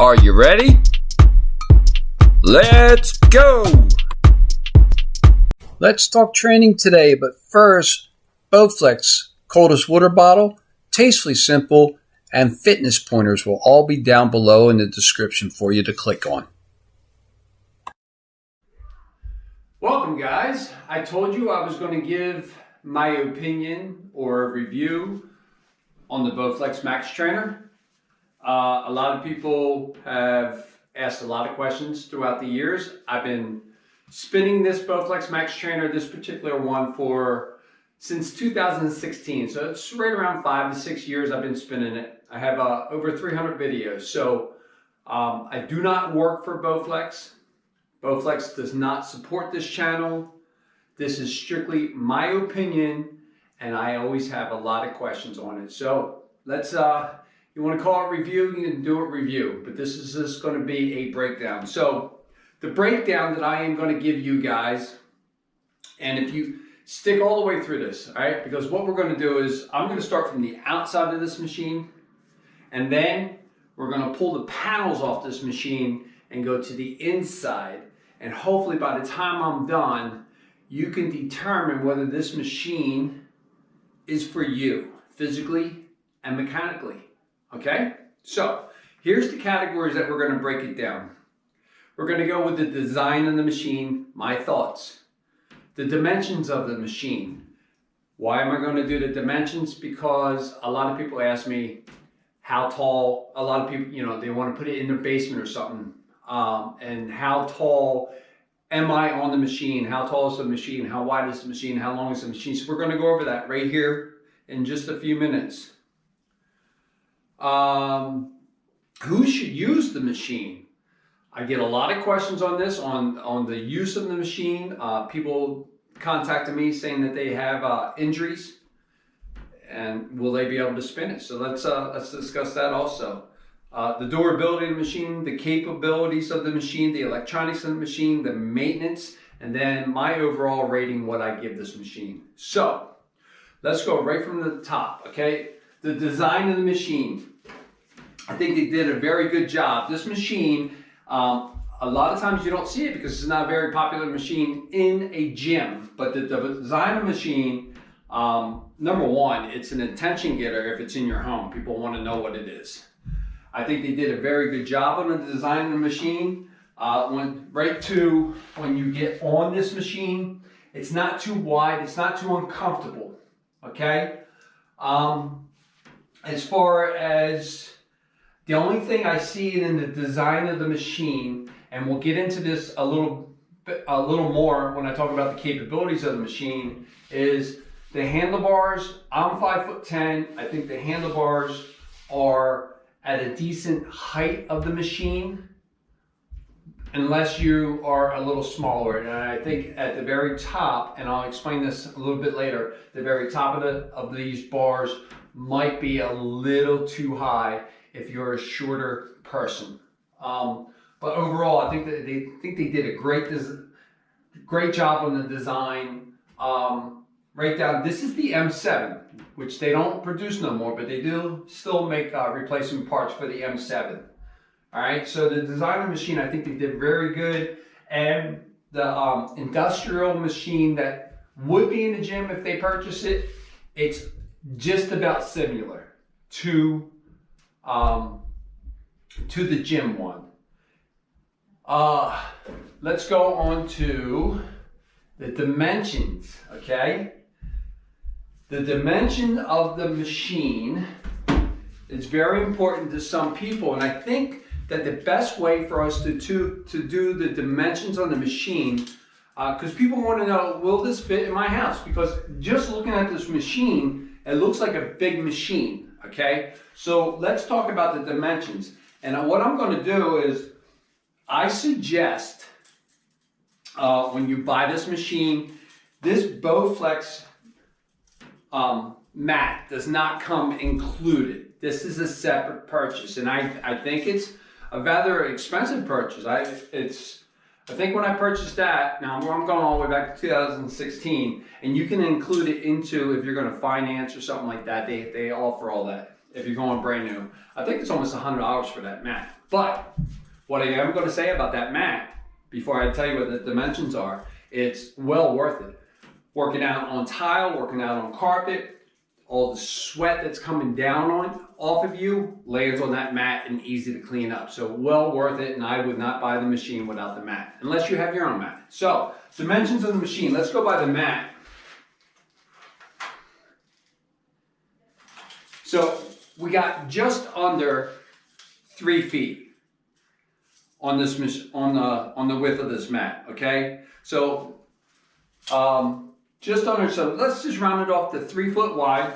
Are you ready? Let's go! Let's talk training today, but first, Bowflex coldest water bottle, tastefully simple, and fitness pointers will all be down below in the description for you to click on. Welcome guys. I told you I was going to give my opinion or review on the Bowflex Max Trainer. A lot of people have asked a lot of questions throughout the years. I've been spinning this Bowflex Max Trainer, this particular one, since 2016. So it's right around 5 to 6 years I've been spinning it. I have over 300 videos. So I do not work for Bowflex. Bowflex does not support this channel. This is strictly my opinion, and I always have a lot of questions on it. So let's, you want to call it review, you can do it review, but this is just going to be a breakdown. So the breakdown that I am going to give you guys, and if you stick all the way through this, all right, because what we're going to do is I'm going to start from the outside of this machine, and then we're going to pull the panels off this machine and go to the inside. And hopefully by the time I'm done, you can determine whether this machine is for you, physically and mechanically. Okay? So, here's the categories that we're going to break it down. We're going to go with the design of the machine, my thoughts. The dimensions of the machine. Why am I going to do the dimensions? Because a lot of people ask me how tall, a lot of people, you know, they want to put it in their basement or something. And how tall am I on the machine? How tall is the machine? How wide is the machine? How long is the machine? So we're going to go over that right here in just a few minutes. Who should use the machine? I get a lot of questions on this, on the use of the machine. People contacted me saying that they have injuries, and will they be able to spin it? So let's discuss that also. The durability of the machine, the capabilities of the machine, the electronics of the machine, the maintenance, and then my overall rating, what I give this machine. So let's go right from the top, okay? The design of the machine. I think they did a very good job. This machine, a lot of times you don't see it because it's not a very popular machine in a gym, but the design of the machine, number one, it's an attention getter if it's in your home. People want to know what it is. I think they did a very good job on the design of the machine. When you get on this machine, it's not too wide, it's not too uncomfortable, okay? As far as the only thing I see in the design of the machine, and we'll get into this a little more when I talk about the capabilities of the machine, is the handlebars. I'm 5'10". I think the handlebars are at a decent height of the machine, unless you are a little smaller. And I think at the very top, and I'll explain this a little bit later, the very top of these bars might be a little too high if you're a shorter person. But overall, I think that they did a great job on the design. Right down, this is the M7, which they don't produce no more, but they do still make replacement parts for the M7. All right, so the design of the machine, I think they did very good. And the industrial machine that would be in the gym if they purchase it, it's just about similar to the gym one. Let's go on to the dimensions, okay? The dimension of the machine is very important to some people, and I think that the best way for us to do the dimensions on the machine, because people want to know, will this fit in my house? Because just looking at this machine, it looks like a big machine, okay? So let's talk about the dimensions. And what I'm going to do is, I suggest when you buy this machine, this Bowflex mat does not come included. This is a separate purchase, and I think it's a rather expensive purchase. I think when I purchased that, now I'm going all the way back to 2016, and you can include it into, if you're going to finance or something like that, they offer all that if you're going brand new. I think it's almost $100 for that mat. But what I am going to say about that mat, before I tell you what the dimensions are, it's well worth it. Working out on tile, working out on carpet, all the sweat that's coming down off of you lands on that mat and easy to clean up. So well worth it, and I would not buy the machine without the mat, unless you have your own mat. So dimensions of the machine, let's go by the mat. So we got just under 3 feet on this on the width of this mat. Okay, so just under. So let's just round it off to 3 foot wide,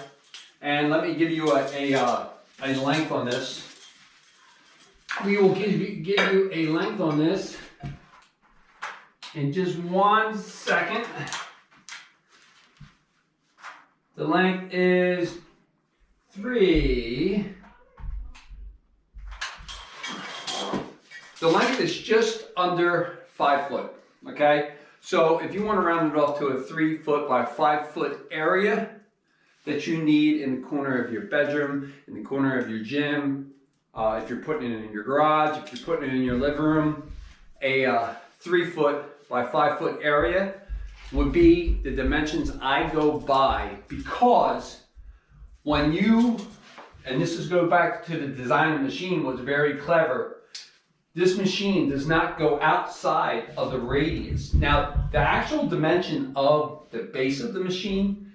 and let me give you a length on this. We will give you a length on this in just 1 second. The length is 3. The length is just under 5 foot, okay? So if you want to round it off to a 3 foot by 5 foot area that you need in the corner of your bedroom, in the corner of your gym, if you're putting it in your garage, if you're putting it in your living room, a 3 foot by 5 foot area would be the dimensions I go by, because when you, and this is go back to the design of the machine, was very clever. This machine does not go outside of the radius. Now, the actual dimension of the base of the machine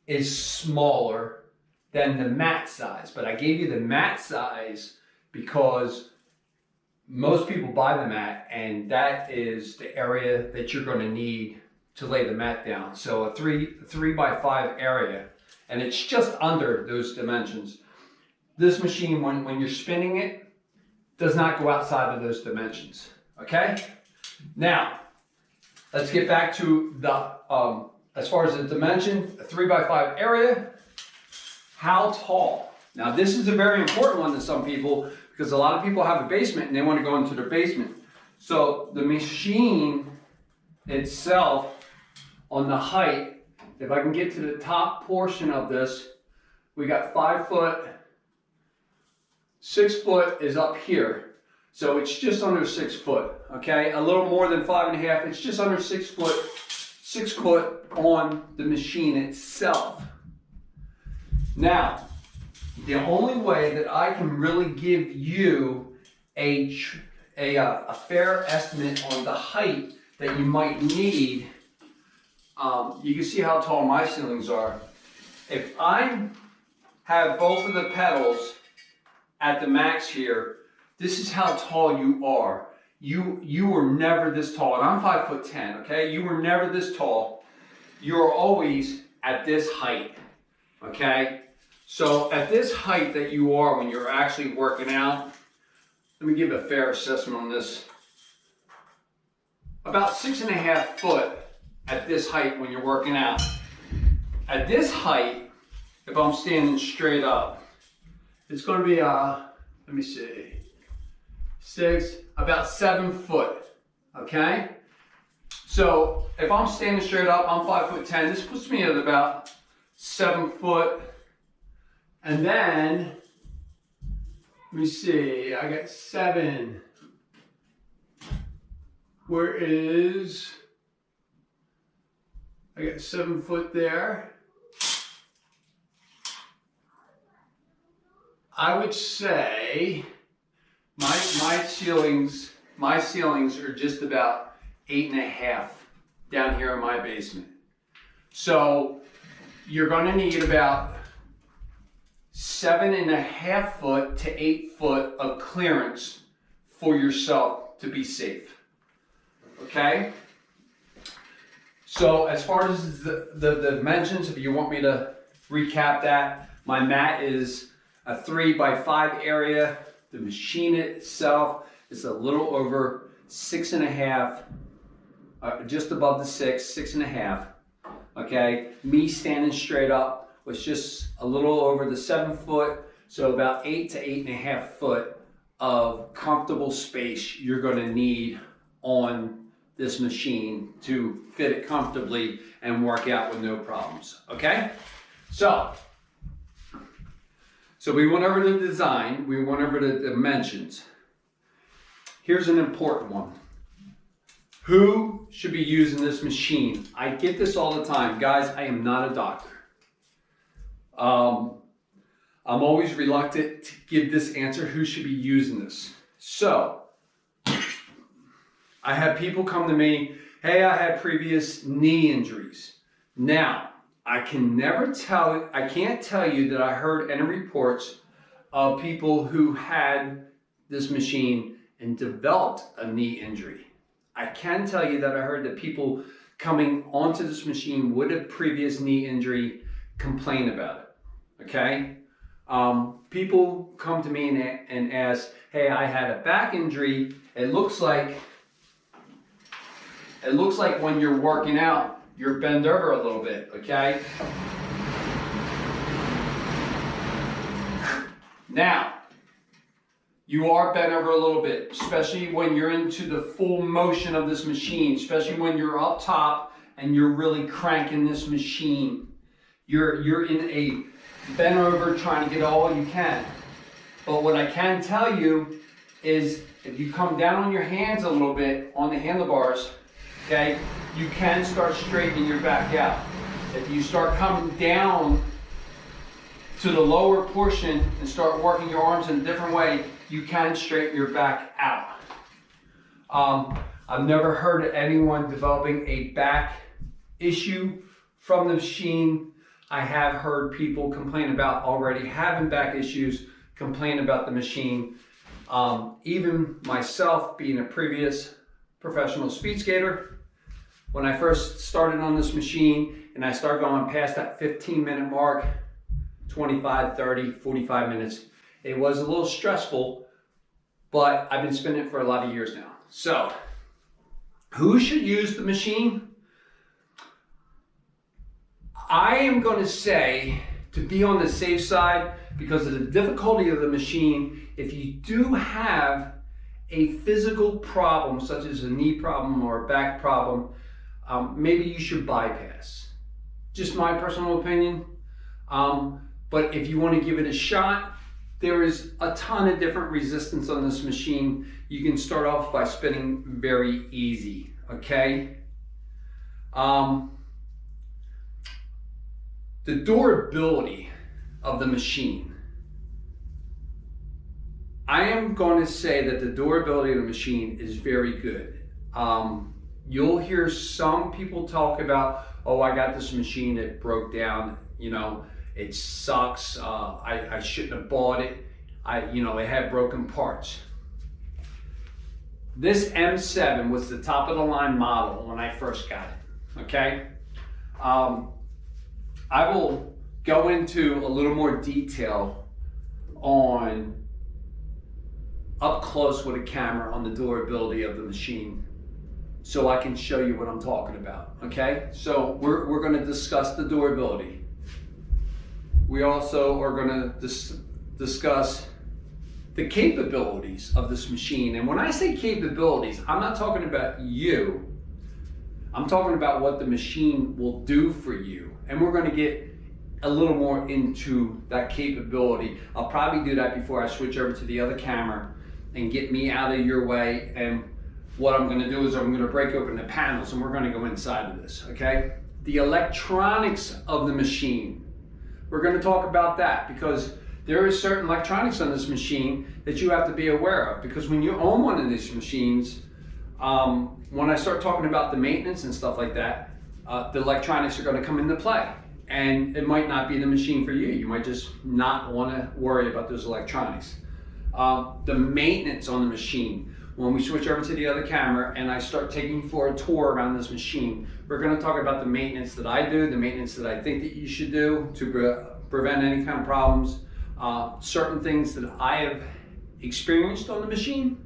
is smaller than the mat size, but I gave you the mat size because most people buy the mat, and that is the area that you're going to need to lay the mat down. So a 3 by 5 area, and it's just under those dimensions. This machine, when you're spinning it, does not go outside of those dimensions, okay? Now, let's get back to the, as far as the dimension, a 3 by 5 area, how tall? Now, this is a very important one to some people, because a lot of people have a basement and they want to go into their basement. So the machine itself, on the height, if I can get to the top portion of this, we got 5 foot, 6 foot is up here. So it's just under 6 foot, okay? A little more than 5.5, it's just under 6 foot, 6 foot on the machine itself. Now, the only way that I can really give you a fair estimate on the height that you might need, you can see how tall my ceilings are. If I have both of the pedals at the max here, this is how tall you are. You were never this tall, and I'm 5'10", okay? You were never this tall. You're always at this height, okay? So at this height that you are when you're actually working out, let me give a fair assessment on this. About 6.5 foot at this height when you're working out. At this height, if I'm standing straight up, it's going to be, let me see, about 7 foot, okay? So if I'm standing straight up, I'm 5'10". This puts me at about 7 foot. And then, let me see, I got 7. Where is, I got 7 foot there. I would say my ceilings are just about 8.5 down here in my basement. So you're going to need about 7.5 foot to 8 foot of clearance for yourself to be safe. Okay? So as far as the dimensions, if you want me to recap that, my mat is a 3 by 5 area. The machine itself is a little over 6.5, just above the 6.5. Okay, me standing straight up was just a little over the 7 foot, so about 8 to 8.5 foot of comfortable space you're going to need on this machine to fit it comfortably and work out with no problems. Okay, so we went over the design, we went over the dimensions. here's an important one. Who should be using this machine? I get this all the time. Guys, I am not a doctor. I'm always reluctant to give this answer, who should be using this. So, I have people come to me, hey, I had previous knee injuries. Now, I can't tell you that I heard any reports of people who had this machine and developed a knee injury. I can tell you that I heard that people coming onto this machine with a previous knee injury complain about it, okay? People come to me and ask, hey, I had a back injury. It looks like when you're working out, you're bent over a little bit, okay? Now, you are bent over a little bit, especially when you're into the full motion of this machine, especially when you're up top and you're really cranking this machine. You're in a bent over trying to get all you can. But what I can tell you is if you come down on your hands a little bit on the handlebars, okay, you can start straightening your back out. If you start coming down to the lower portion and start working your arms in a different way, you can straighten your back out. I've never heard of anyone developing a back issue from the machine. I have heard people complain about already having back issues, complain about the machine. Even myself, being a previous professional speed skater, when I first started on this machine and I started going past that 15-minute mark, 25, 30, 45 minutes, it was a little stressful, but I've been spinning it for a lot of years now. So, who should use the machine? I am going to say, to be on the safe side, because of the difficulty of the machine, if you do have a physical problem, such as a knee problem or a back problem, maybe you should bypass. Just my personal opinion. But if you want to give it a shot, there is a ton of different resistance on this machine. You can start off by spinning very easy, okay? The durability of the machine. I am going to say that the durability of the machine is very good. You'll hear some people talk about, oh, I got this machine, it broke down, you know, it sucks, I shouldn't have bought it, it had broken parts. This M7 was the top of the line model when I first got it, okay? I will go into a little more detail on up close with a camera on the durability of the machine so I can show you what I'm talking about, okay? So we're going to discuss the durability. We also are going to discuss the capabilities of this machine. And when I say capabilities, I'm not talking about you. I'm talking about what the machine will do for you. And we're going to get a little more into that capability. I'll probably do that before I switch over to the other camera and get me out of your way. And what I'm going to do is I'm going to break open the panels and we're going to go inside of this, okay? The electronics of the machine. We're going to talk about that because there is certain electronics on this machine that you have to be aware of, because when you own one of these machines, when I start talking about the maintenance and stuff like that, the electronics are going to come into play, and it might not be the machine for you. You might just not want to worry about those electronics. The maintenance on the machine. When we switch over to the other camera and I start taking you for a tour around this machine, we're going to talk about the maintenance that I do, the maintenance that I think that you should do to prevent any kind of problems, certain things that I have experienced on the machine,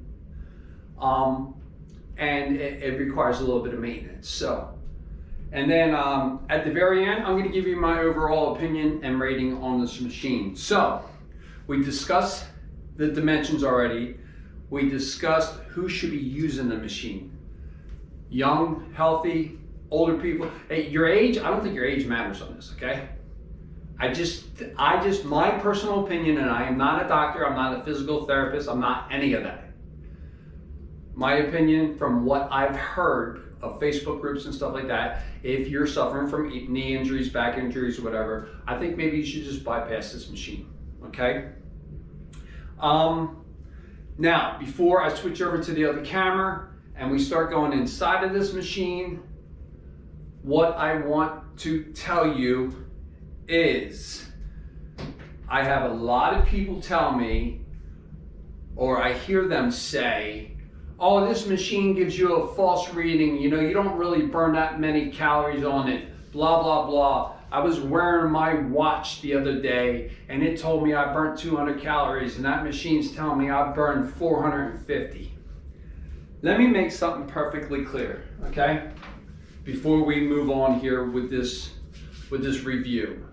and it requires a little bit of maintenance. So, and then at the very end, I'm going to give you my overall opinion and rating on this machine. So, we discussed the dimensions already. We discussed who should be using the machine. Young, healthy, older people. Hey, your age, I don't think your age matters on this, okay? I just, my personal opinion, and I am not a doctor, I'm not a physical therapist, I'm not any of that. my opinion, from what I've heard of Facebook groups and stuff like that, if you're suffering from knee injuries, back injuries, or whatever, I think maybe you should just bypass this machine, okay? Now, before I switch over to the other camera and we start going inside of this machine, what I want to tell you is I have a lot of people tell me, or I hear them say, oh, this machine gives you a false reading, you know, you don't really burn that many calories on it, blah, blah, blah. I was wearing my watch the other day and it told me I burnt 200 calories and that machine's telling me I burned 450. Let me make something perfectly clear, okay? Before we move on here with this review.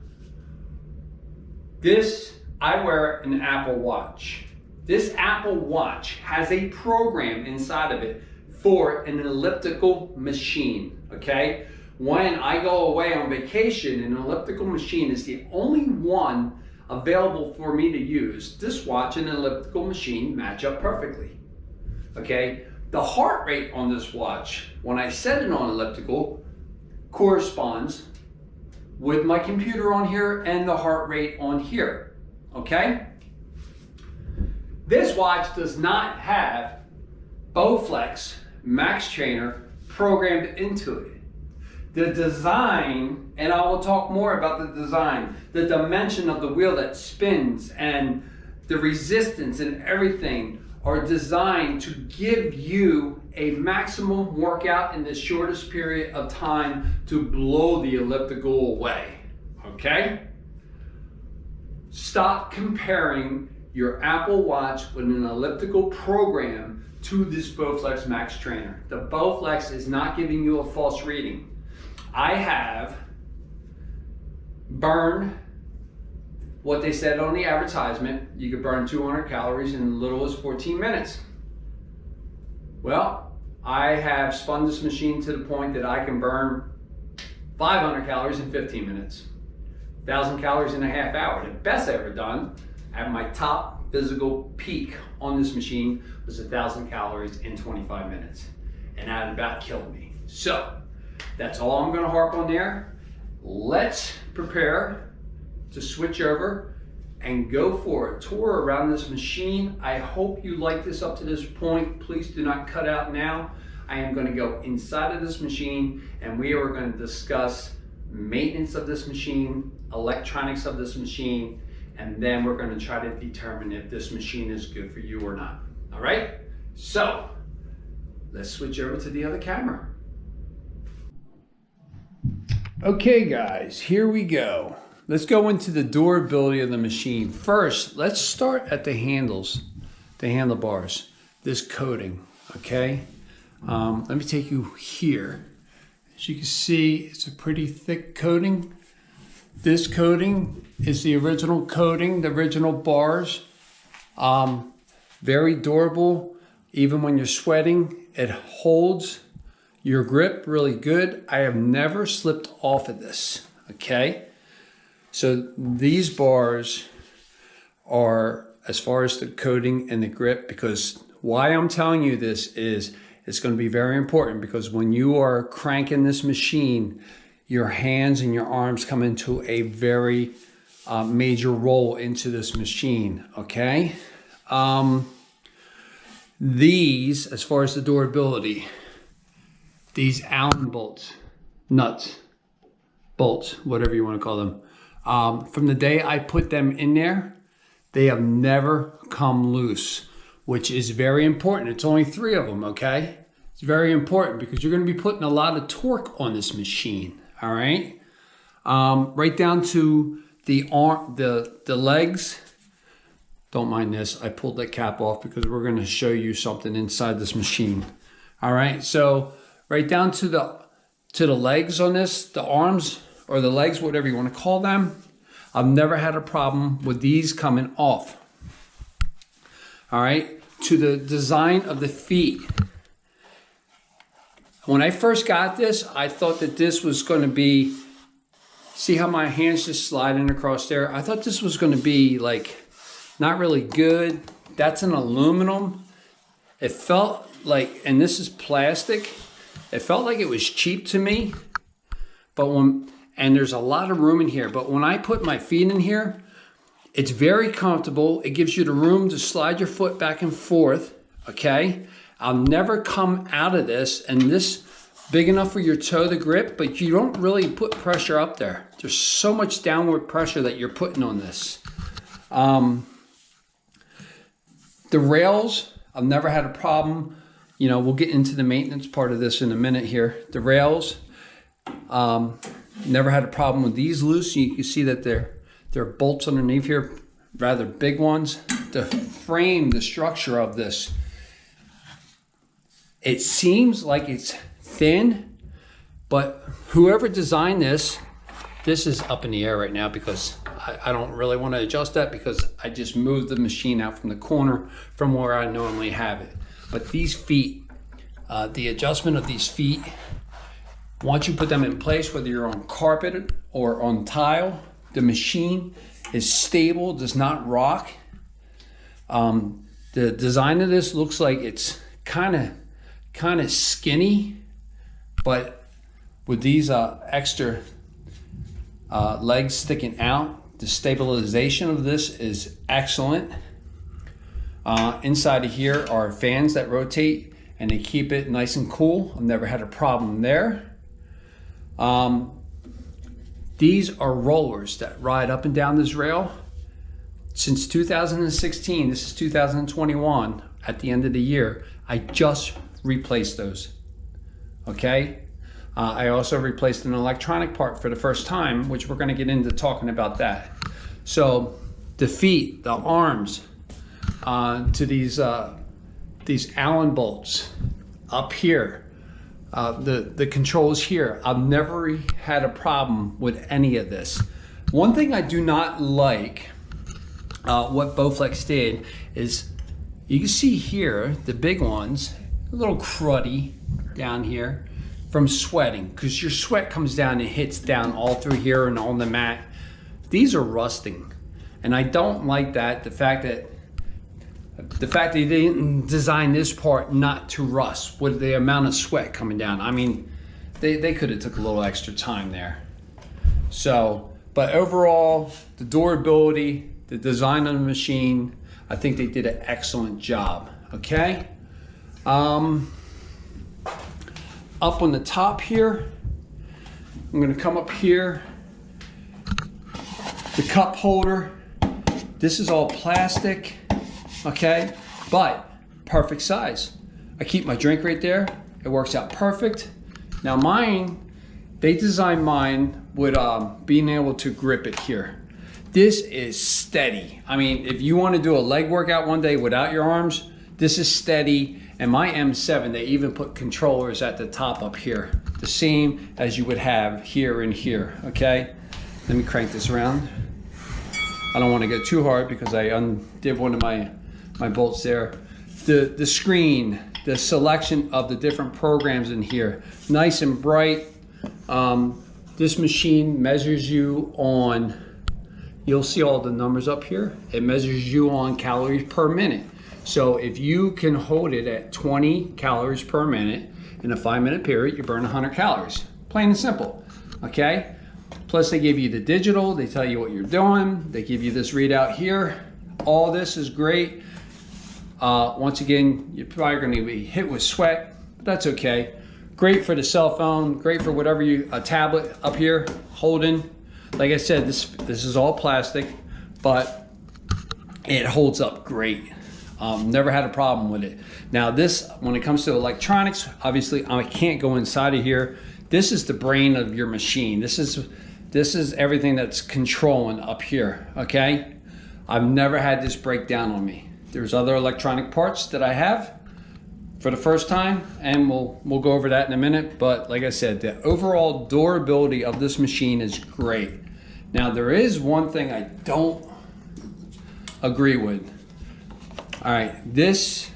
I wear an Apple Watch. This Apple Watch has a program inside of it for an elliptical machine, okay? When I go away on vacation, an elliptical machine is the only one available for me to use. This watch and an elliptical machine match up perfectly, okay? The heart rate on this watch, when I set it on elliptical, corresponds with my computer on here and the heart rate on here, okay? This watch does not have Bowflex Max Trainer programmed into it. The design, and I will talk more about the design, the dimension of the wheel that spins and the resistance and everything are designed to give you a maximum workout in the shortest period of time to blow the elliptical away, okay? Stop comparing your Apple Watch with an elliptical program to this Bowflex Max Trainer. The Bowflex is not giving you a false reading. I have burned what they said on the advertisement. You could burn 200 calories in as little as 14 minutes. Well, I have spun this machine to the point that I can burn 500 calories in 15 minutes, 1,000 calories in a half hour. The best I've ever done at my top physical peak on this machine was 1,000 calories in 25 minutes. And that about killed me. So that's all I'm gonna harp on there. Let's prepare to switch over and go for a tour around this machine. I hope you like this up to this point. Please do not cut out now. I am gonna go inside of this machine and we are gonna discuss maintenance of this machine, electronics of this machine, and then we're gonna try to determine if this machine is good for you or not. All right? So, let's switch over to the other camera. Okay guys, here we go. Let's go into the durability of the machine. First, let's start at the handles, the handlebars, this coating, okay? Let me take you here. As you can see, it's a pretty thick coating. This coating is the original coating, the original bars. Very durable. Even when you're sweating, it holds your grip really good. I have never slipped off of this, okay? So these bars are, as far as the coating and the grip, because why I'm telling you this is it's going to be very important, because when you are cranking this machine, your hands and your arms come into a very major role into this machine, okay? These, as far as the durability, these Allen bolts, nuts, bolts, whatever you want to call them, from the day I put them in there, they have never come loose, which is very important. It's only 3 of them, okay? It's very important because you're going to be putting a lot of torque on this machine, all right? Right down to the arm, the legs. Don't mind this. I pulled that cap off because we're going to show you something inside this machine. All right, so right down to the legs on this, the arms or the legs, whatever you want to call them. I've never had a problem with these coming off. All right, to the design of the feet. When I first got this, I thought that this was going to be, see how my hand's just sliding across there? I thought this was going to be like not really good. That's an aluminum. It felt like, and this is plastic, it felt like it was cheap to me, but and there's a lot of room in here, but when I put my feet in here, it's very comfortable. It gives you the room to slide your foot back and forth, okay? I'll never come out of this, and this big enough for your toe to grip, but you don't really put pressure up there. There's so much downward pressure that you're putting on this. The rails, I've never had a problem. You know, we'll get into the maintenance part of this in a minute here. The rails, never had a problem with these loose. You can see that there are bolts underneath here, rather big ones. The frame, the structure of this, it seems like it's thin, but whoever designed this is up in the air right now because I don't really want to adjust that because I just moved the machine out from the corner from where I normally have it. But these feet, the adjustment of these feet, once you put them in place, whether you're on carpet or on tile, the machine is stable, does not rock. The design of this looks like it's kind of skinny, but with these extra legs sticking out, the stabilization of this is excellent. Inside of here are fans that rotate and they keep it nice and cool. I've never had a problem there. These are rollers that ride up and down this rail. Since 2016, this is 2021, at the end of the year, I just replaced those, okay? I also replaced an electronic part for the first time, which we're gonna get into talking about that. So the feet, the arms to these Allen bolts up here, the controls here, I've never had a problem with any of this. One thing I do not like, what Bowflex did is, you can see here, the big ones, a little cruddy down here from sweating, because your sweat comes down and hits down all through here and on the mat. These are rusting, and I don't like that. The fact that they didn't design this part not to rust with the amount of sweat coming down. I mean, they could have took a little extra time there. So, but overall, the durability, the design of the machine, I think they did an excellent job, okay? Up on the top here, I'm gonna come up here, the cup holder, this is all plastic, okay, but perfect size. I keep my drink right there, it works out perfect. Now mine, they designed mine with being able to grip it here. This is steady. I mean, if you want to do a leg workout one day without your arms, this is steady. And my M7, they even put controllers at the top up here, the same as you would have here and here, okay? Let me crank this around. I don't want to go too hard because I undid one of my bolts there. The screen, the selection of the different programs in here, nice and bright. This machine measures you on, you'll see all the numbers up here. It measures you on calories per minute. So if you can hold it at 20 calories per minute in a 5-minute period, you burn 100 calories. Plain and simple, okay? Plus they give you the digital, they tell you what you're doing, they give you this readout here. All this is great. Once again, you're probably gonna be hit with sweat, but that's okay. Great for the cell phone, great for whatever a tablet up here holding. Like I said, this is all plastic, but it holds up great. Never had a problem with it. Now this, when it comes to electronics, obviously I can't go inside of here. This is the brain of your machine. This is everything that's controlling up here, okay? I've never had this break down on me. There's other electronic parts that I have for the first time, and we'll go over that in a minute. But like I said, the overall durability of this machine is great. Now there is one thing I don't agree with. All right, this,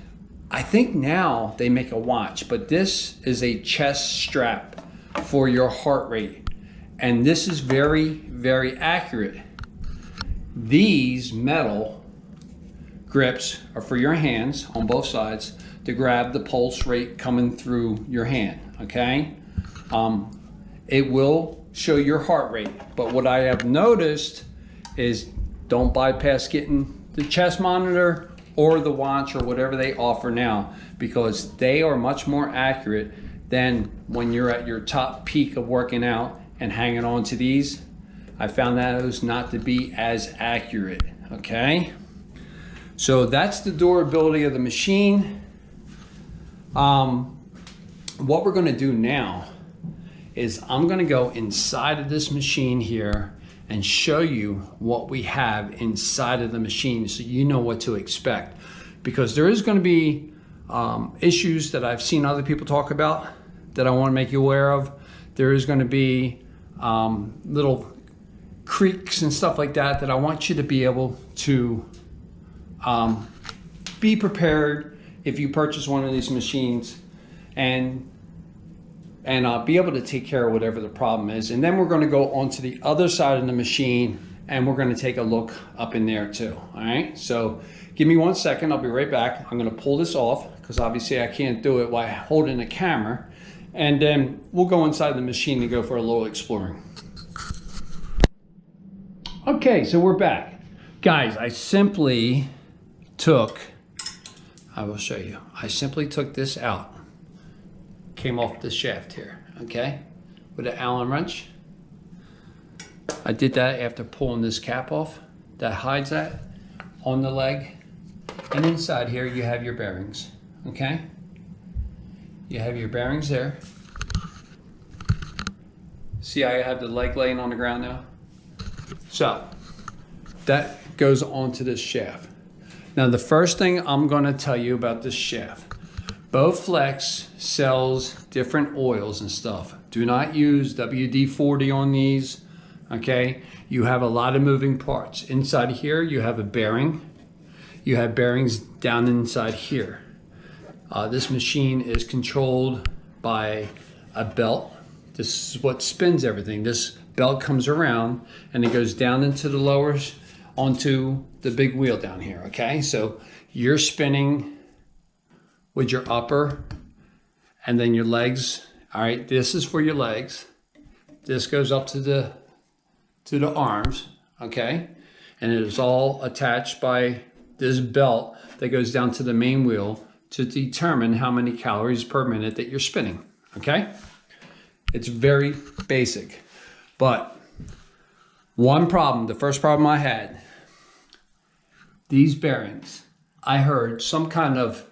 I think now they make a watch, but this is a chest strap for your heart rate. And this is very, very accurate. These metal grips are for your hands on both sides. to grab the pulse rate coming through your hand, okay? It will show your heart rate, but what I have noticed is don't bypass getting the chest monitor or the watch or whatever they offer now, because they are much more accurate than when you're at your top peak of working out and hanging on to these. I found those not to be as accurate, okay? So that's the durability of the machine. What we're gonna do now is I'm gonna go inside of this machine here and show you what we have inside of the machine so you know what to expect. Because there is gonna be issues that I've seen other people talk about that I wanna make you aware of. There is gonna be little creaks and stuff like that that I want you to be able to be prepared if you purchase one of these machines, and be able to take care of whatever the problem is. And then we're going to go onto the other side of the machine and we're going to take a look up in there too. All right, so give me 1 second, I'll be right back. I'm going to pull this off because obviously I can't do it while holding the camera, and then we'll go inside the machine and go for a little exploring. Okay, so we're back. Guys, I simply took, I will show you, I simply took this out. Came off the shaft here, okay? With an Allen wrench. I did that after pulling this cap off. That hides that on the leg. And inside here you have your bearings, okay? You have your bearings there. See how I have the leg laying on the ground now? So, that goes onto this shaft. Now the first thing I'm gonna tell you about this shaft, Bowflex sells different oils and stuff. Do not use WD-40 on these, okay? You have a lot of moving parts. Inside here, you have a bearing. You have bearings down inside here. This machine is controlled by a belt. This is what spins everything. This belt comes around and it goes down into the lowers onto the big wheel down here, okay? So you're spinning with your upper and then your legs. All right, this is for your legs. This goes up to the arms, okay? And it is all attached by this belt that goes down to the main wheel to determine how many calories per minute that you're spinning, okay? It's very basic, but one problem, the first problem I had, these bearings, I heard some kind of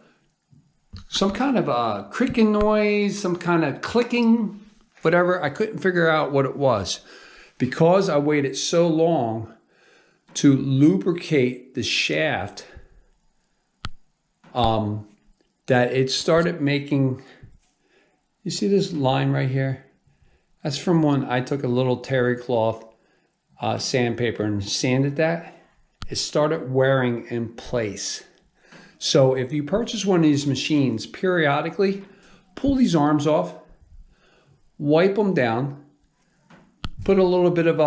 creaking noise, some kind of clicking, whatever. I couldn't figure out what it was because I waited so long to lubricate the shaft that it started making, you see this line right here? That's from when I took a little terry cloth sandpaper and sanded that. It started wearing in place. So if you purchase one of these machines, periodically pull these arms off, wipe them down, put a little bit of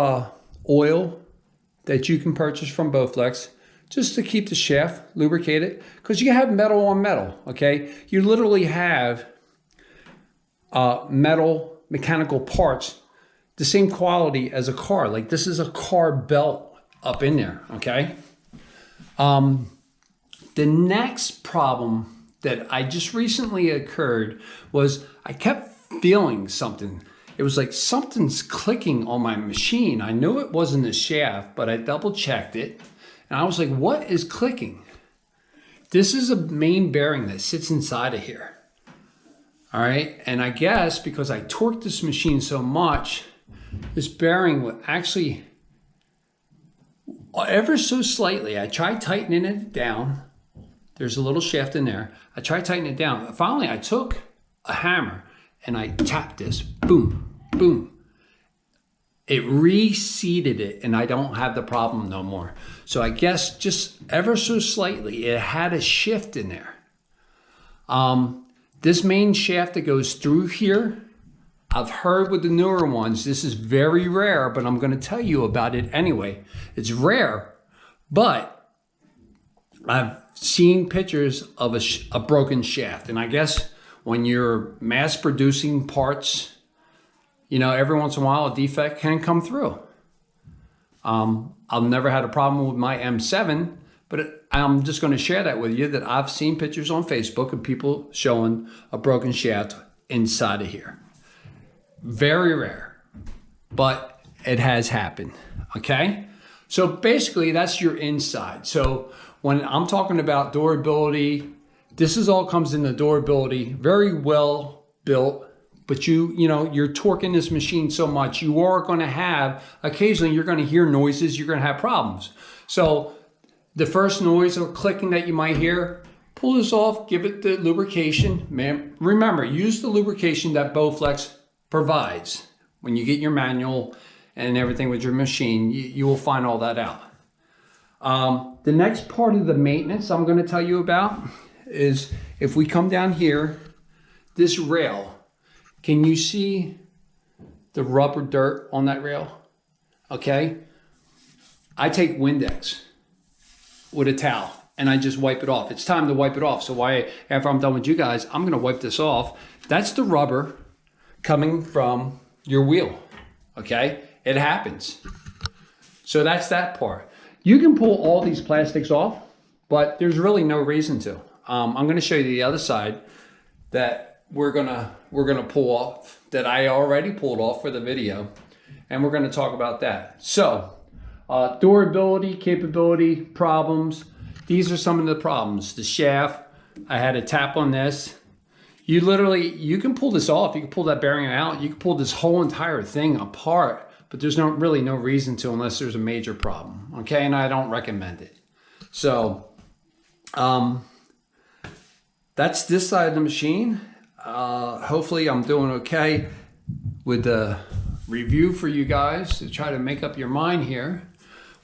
oil that you can purchase from Bowflex just to keep the shaft lubricated, because you have metal on metal, okay? You literally have metal mechanical parts the same quality as a car. Like this is a car belt up in there, okay? The next problem that I just recently occurred was I kept feeling something. It was like something's clicking on my machine. I knew it wasn't the shaft, but I double checked it. And I was like, what is clicking? This is a main bearing that sits inside of here. All right, and I guess because I torqued this machine so much, this bearing would actually, ever so slightly, I tried tightening it down. There's a little shaft in there. I tried tightening it down. Finally, I took a hammer and I tapped this, boom, boom. It reseated it and I don't have the problem no more. So I guess just ever so slightly, it had a shift in there. This main shaft that goes through here, I've heard with the newer ones, this is very rare, but I'm gonna tell you about it anyway. It's rare, but I've seen pictures of a broken shaft. And I guess when you're mass producing parts, you know, every once in a while a defect can come through. I've never had a problem with my M7, but I'm just going to share that with you, that I've seen pictures on Facebook of people showing a broken shaft inside of here. Very rare, but it has happened, okay? So basically that's your inside. So when I'm talking about durability, this is all comes in the durability, very well built, but you know, you're torquing this machine so much, you are going to have, occasionally you're going to hear noises, you're going to have problems. So the first noise or clicking that you might hear, pull this off, give it the lubrication. Man, remember, use the lubrication that Bowflex provides. When you get your manual and everything with your machine, you will find all that out. The next part of the maintenance I'm going to tell you about is if we come down here, this rail, can you see the rubber dirt on that rail? Okay. I take Windex with a towel and I just wipe it off. It's time to wipe it off. So after I'm done with you guys, I'm going to wipe this off. That's the rubber coming from your wheel. Okay. It happens. So that's that part. You can pull all these plastics off, but there's really no reason to. I'm going to show you the other side that we're gonna pull off, that I already pulled off for the video, and we're going to talk about that. So durability, capability, problems. These are some of the problems. The shaft, I had a tap on this. You can pull this off. You can pull that bearing out. You can pull this whole entire thing apart, but there's really no reason to unless there's a major problem. Okay, and I don't recommend it. So that's this side of the machine. Hopefully I'm doing okay with the review for you guys to try to make up your mind here.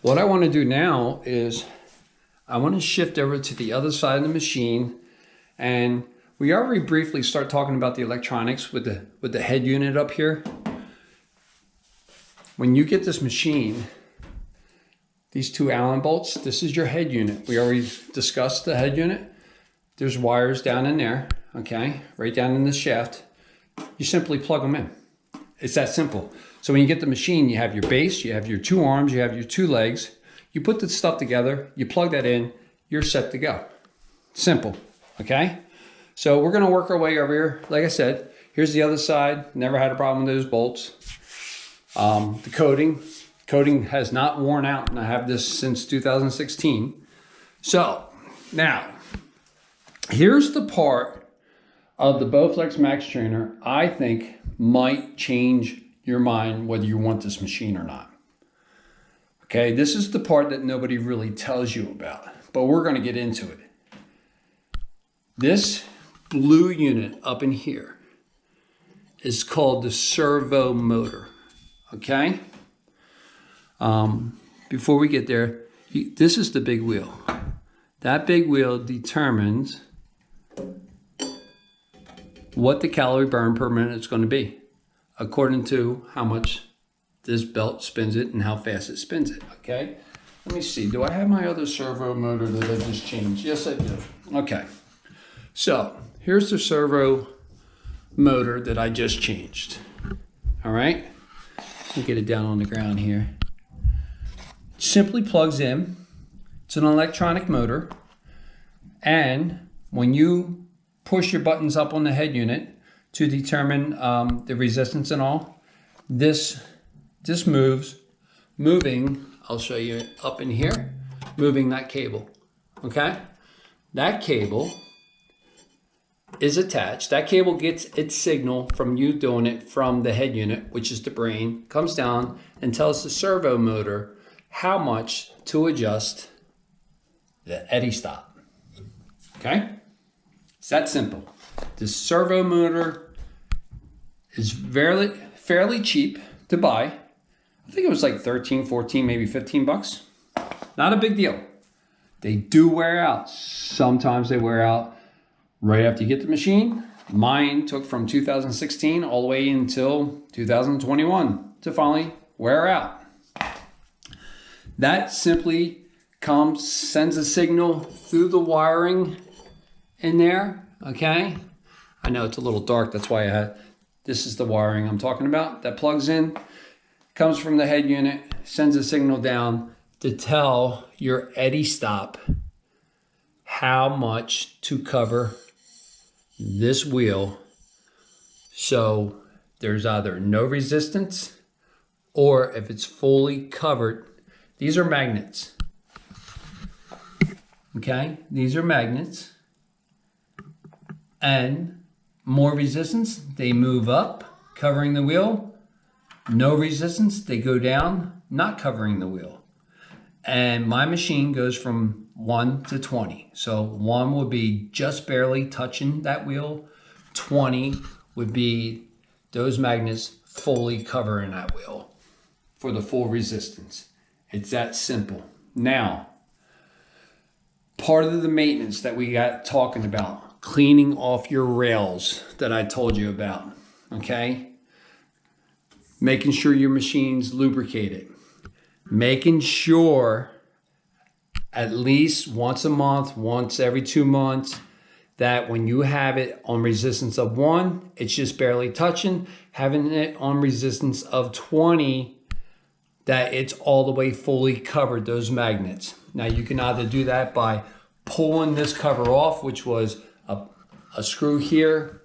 What I want to do now is I want to shift over to the other side of the machine, and we already briefly start talking about the electronics with the head unit up here. When you get this machine, these two Allen bolts, this is your head unit. We already discussed the head unit. There's wires down in there, okay, right down in the shaft. You simply plug them in. It's that simple. So when you get the machine, you have your base, you have your two arms, you have your two legs. You put the stuff together, you plug that in, you're set to go. Simple, okay? So we're gonna work our way over here. Like I said, here's the other side. Never had a problem with those bolts. The coating has not worn out, and I have this since 2016. So now, here's the part of the Bowflex Max Trainer I think might change your mind whether you want this machine or not. Okay, this is the part that nobody really tells you about, but we're going to get into it. This blue unit up in here is called the Servo Motor. Okay? Before we get there, this is the big wheel. That big wheel determines what the calorie burn per minute is going to be, according to how much this belt spins it and how fast it spins it, okay? Let me see, do I have my other servo motor that I just changed? Yes, I do. Okay, so here's the servo motor that I just changed, all right? Let me get it down on the ground here. Simply plugs in. It's an electronic motor, and when you push your buttons up on the head unit to determine the resistance and all, this moves, moving, I'll show you up in here, moving that cable, okay? That cable is attached. That cable gets its signal from you doing it from the head unit, which is the brain, comes down and tells the servo motor how much to adjust the eddy stop, okay? It's that simple. The servo motor is fairly cheap to buy. I think it was like 13, 14, maybe 15 bucks. Not a big deal. They do wear out. Sometimes they wear out right after you get the machine. Mine took from 2016 all the way until 2021 to finally wear out. That simply comes, sends a signal through the wiring in there, okay? I know it's a little dark, that's why this is the wiring I'm talking about that plugs in, comes from the head unit, sends a signal down to tell your eddy stop how much to cover this wheel. So there's either no resistance, or if it's fully covered, these are magnets. Okay, these are magnets. And more resistance, they move up, covering the wheel. No resistance, they go down, not covering the wheel. And my machine goes from 1 to 20. So 1 would be just barely touching that wheel. 20 would be those magnets fully covering that wheel for the full resistance. It's that simple. Now, part of the maintenance that we got talking about, cleaning off your rails that I told you about, okay? Making sure your machine's lubricated. Making sure at least once a month, once every 2 months, that when you have it on resistance of 1, it's just barely touching. Having it on resistance of 20, that it's all the way fully covered, those magnets. Now you can either do that by pulling this cover off, which was a screw here,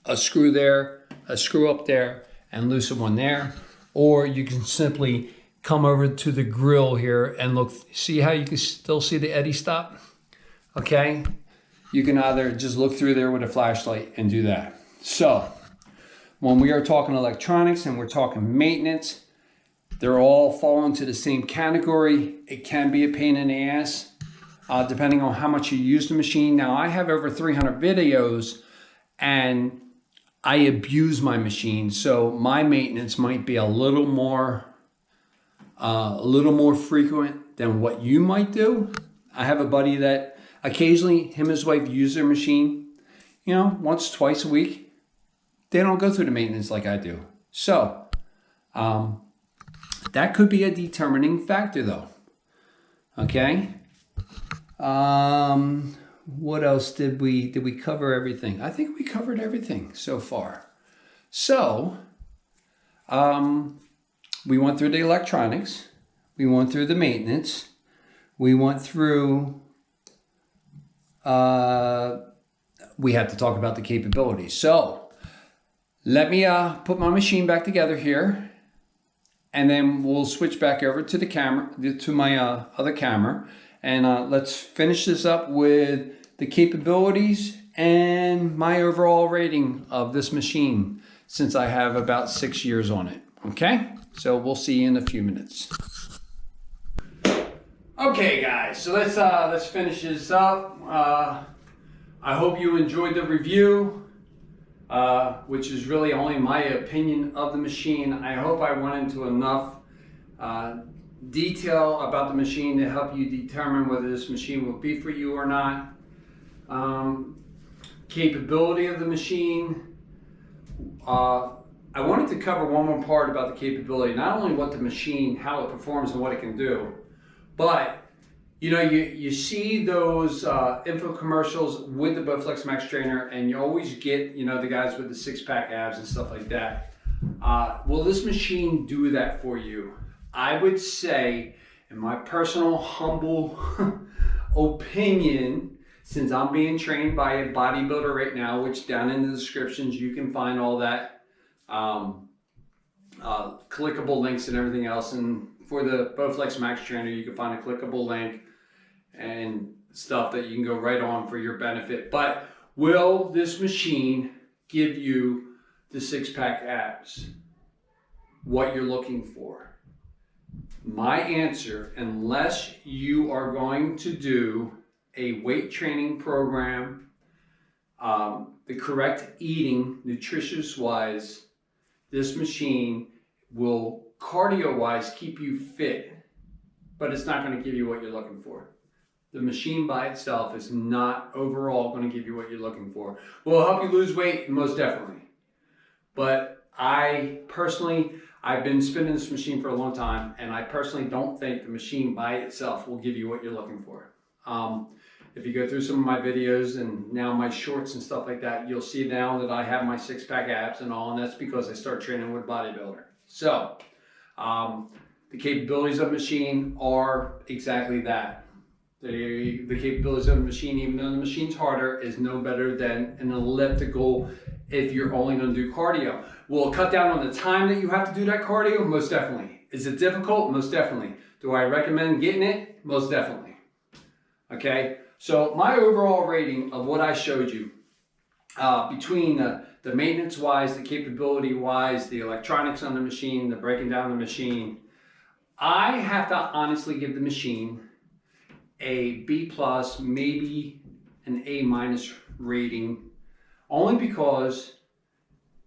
a screw there, a screw up there, and loosen one there. Or you can simply come over to the grill here and look, see how you can still see the eddy stop? Okay, you can either just look through there with a flashlight and do that. So when we are talking electronics and we're talking maintenance, they're all fall into the same category. It can be a pain in the ass, depending on how much you use the machine. Now I have over 300 videos and I abuse my machine. So my maintenance might be a little more frequent than what you might do. I have a buddy that occasionally him and his wife use their machine, you know, once, twice a week. They don't go through the maintenance like I do. So that could be a determining factor though. Okay. What else did we cover everything? I think we covered everything so far. So we went through the electronics, we went through the maintenance, we went through, we had to talk about the capabilities. So let me put my machine back together here, and then we'll switch back over to the camera, to my other camera, and let's finish this up with the capabilities and my overall rating of this machine, since I have about 6 years on it. Okay, so we'll see you in a few minutes. Okay guys, so let's finish this up. I hope you enjoyed the review, which is really only my opinion of the machine. I hope I went into enough detail about the machine to help you determine whether this machine will be for you or not. Capability of the machine. I wanted to cover one more part about the capability, not only what the machine, how it performs and what it can do, but you know, you see those info commercials with the Bowflex Max Trainer, and you always get, you know, the guys with the six-pack abs and stuff like that. Will this machine do that for you? I would say, in my personal humble opinion, since I'm being trained by a bodybuilder right now, which down in the descriptions you can find all that clickable links and everything else. And for the Bowflex Max Trainer, you can find a clickable link and stuff that you can go right on for your benefit. But will this machine give you the six-pack abs, what you're looking for? My answer, unless you are going to do a weight training program, the correct eating, nutritious wise, this machine will cardio wise keep you fit, but it's not going to give you what you're looking for. The machine by itself is not overall going to give you what you're looking for. Will it help you lose weight? Most definitely. But I personally, I've been spinning this machine for a long time, and I personally don't think the machine by itself will give you what you're looking for. If you go through some of my videos and now my shorts and stuff like that, you'll see now that I have my six-pack abs and all, and that's because I start training with a bodybuilder. So, the capabilities of the machine are exactly that. The capabilities of the machine, even though the machine's harder, is no better than an elliptical if you're only going to do cardio. Will it cut down on the time that you have to do that cardio? Most definitely. Is it difficult? Most definitely. Do I recommend getting it? Most definitely. Okay, so my overall rating of what I showed you, between the maintenance-wise, the capability-wise, the electronics on the machine, the breaking down the machine, I have to honestly give the machine a B+, maybe an A- rating, only because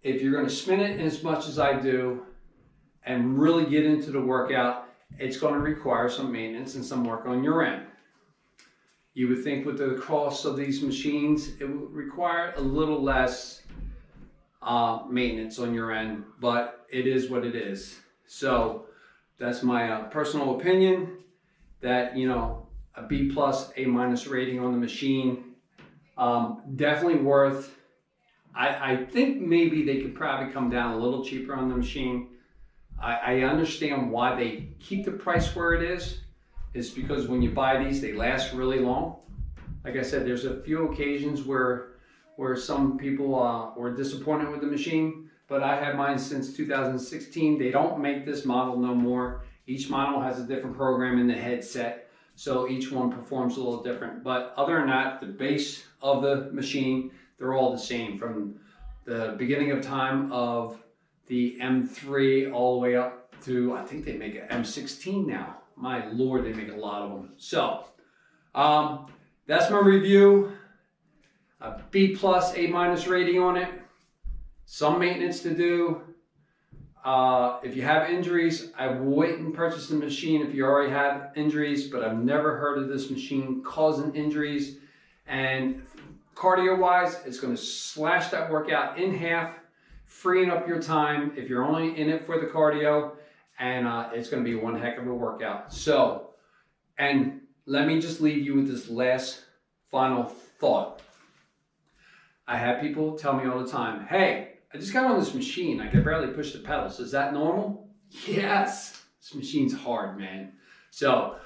if you're going to spin it as much as I do and really get into the workout, it's going to require some maintenance and some work on your end. You would think with the cost of these machines, it would require a little less maintenance on your end, but it is what it is. So that's my personal opinion, that, you know, a B+, A- rating on the machine. Definitely worth. I think maybe they could probably come down a little cheaper on the machine. I understand why they keep the price where it is. It's because when you buy these, they last really long. Like I said, there's a few occasions where some people were disappointed with the machine, but I had mine since 2016. They don't make this model no more. Each model has a different program in the headset, so each one performs a little different. But other than that, the base of the machine, they're all the same from the beginning of time of the M3 all the way up to, I think they make an M16 now. My Lord, they make a lot of them. So, that's my review. A B+, A- rating on it. Some maintenance to do. If you have injuries, I wouldn't purchase the machine if you already have injuries, but I've never heard of this machine causing injuries. And cardio-wise, it's going to slash that workout in half, freeing up your time if you're only in it for the cardio, and it's going to be one heck of a workout. So, and let me just leave you with this last final thought. I have people tell me all the time, hey, I just got on this machine, I can barely push the pedals. Is that normal? Yes, this machine's hard, man. So,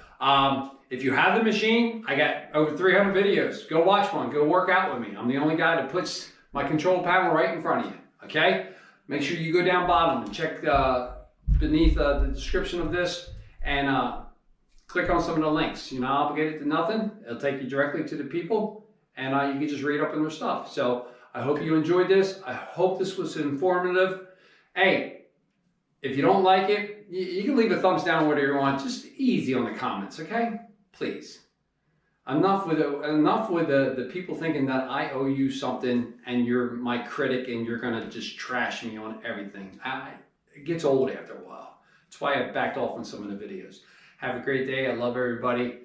if you have the machine, I got over 300 videos. Go watch one, go work out with me. I'm the only guy that puts my control panel right in front of you, okay? Make sure you go down bottom and check beneath the description of this and click on some of the links. You're not obligated to nothing. It'll take you directly to the people, and you can just read up on their stuff. So I hope you enjoyed this. I hope this was informative. Hey, if you don't like it, you can leave a thumbs down, whatever you want. Just easy on the comments, okay? Please. Enough with the people thinking that I owe you something and you're my critic and you're gonna just trash me on everything. It gets old after a while. That's why I backed off on some of the videos. Have a great day. I love everybody.